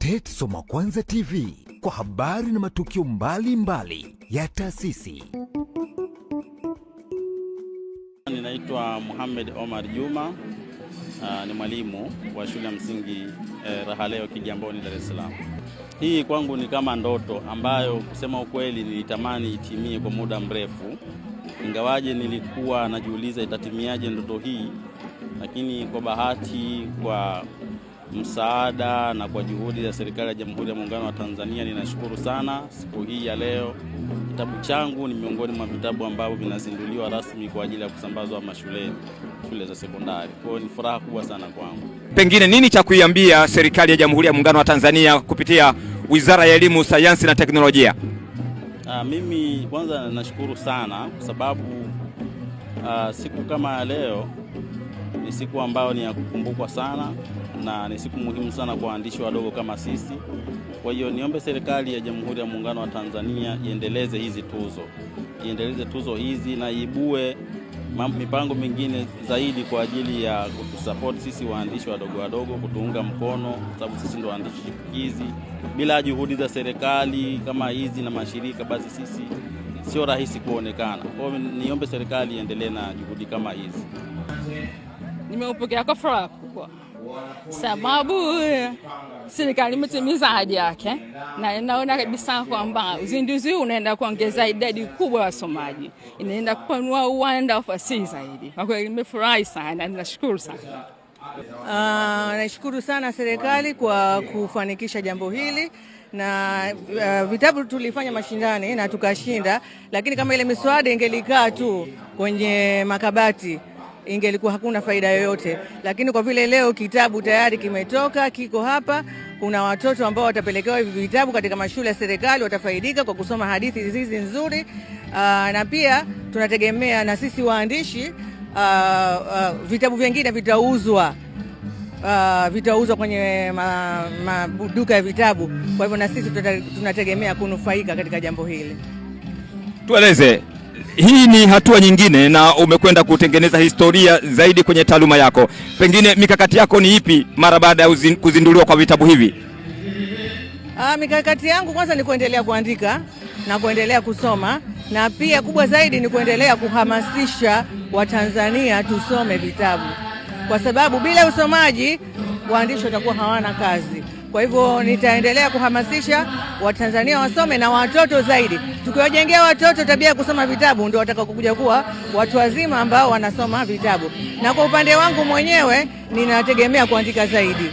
TET Soma Kwanza TV kwa habari na matukio mbalimbali ya taasisi. Ninaitwa Muhammad Omar Juma, ni mwalimu wa shule ya msingi Rahaleo Kigamboni, Dar es Salaam. Hii kwangu ni kama ndoto ambayo kusema ukweli nilitamani itimie kwa muda mrefu. Ingawaje nilikuwa najiuliza itatimiaje ndoto hii, lakini kwa bahati, kwa msaada na kwa juhudi za serikali ya Jamhuri ya Muungano wa Tanzania, ninashukuru sana. Siku hii ya leo kitabu changu ni miongoni mwa vitabu ambavyo vinazinduliwa rasmi kwa ajili ya kusambazwa mashuleni, shule za sekondari. Kwa hiyo ni furaha kubwa sana kwangu. Pengine nini cha kuiambia serikali ya Jamhuri ya Muungano wa Tanzania kupitia Wizara ya Elimu, Sayansi na Teknolojia? Mimi kwanza nashukuru sana kwa sababu siku kama leo ni siku ambayo ni ya kukumbukwa sana na ni siku muhimu sana kwa waandishi wadogo kama sisi. Kwa hiyo niombe serikali ya Jamhuri ya Muungano wa Tanzania iendeleze hizi tuzo. Iendeleze tuzo hizi na ibue mipango mingine zaidi kwa ajili ya kutusupport sisi waandishi wadogo, kutuunga mkono, kwa sababu sisi ndio waandishi chipukizi. Bila juhudi za serikali kama hizi na mashirika, basi sisi sio rahisi kuonekana. Kwa hiyo niombe serikali iendelee na juhudi kama hizi. Nimeupokea kwa furaha kubwa, sababu serikali imetimiza ahadi yake, na naona kabisa kwamba uzinduzi huu unaenda kuongeza idadi kubwa ya wasomaji, inaenda kupanua uwanda wa fasihi zaidi. Kwa kweli nimefurahi sana, ninashukuru sana. Nashukuru sana serikali kwa kufanikisha jambo hili, na vitabu tulifanya mashindani na tukashinda, lakini kama ile miswada ingelikaa tu kwenye makabati ingelikuwa hakuna faida yoyote. Lakini kwa vile leo kitabu tayari kimetoka, kiko hapa, kuna watoto ambao watapelekewa hivi vitabu katika mashule ya serikali, watafaidika kwa kusoma hadithi hizi nzuri. Na pia tunategemea na sisi waandishi vitabu vingine vitauzwa kwenye maduka ya vitabu. Kwa hivyo na sisi tunategemea kunufaika katika jambo hili. Tueleze, hii ni hatua nyingine na umekwenda kutengeneza historia zaidi kwenye taaluma yako. Pengine mikakati yako ni ipi mara baada ya kuzinduliwa kwa vitabu hivi? Mikakati yangu kwanza ni kuendelea kuandika na kuendelea kusoma, na pia kubwa zaidi ni kuendelea kuhamasisha Watanzania tusome vitabu, kwa sababu bila usomaji waandishi watakuwa hawana kazi. Kwa hivyo nitaendelea kuhamasisha Watanzania wasome, na watoto zaidi. Tukiwajengea watoto tabia ya kusoma vitabu, ndio watakaokuja kuwa watu wazima ambao wanasoma vitabu. Na kwa upande wangu mwenyewe ninategemea kuandika zaidi.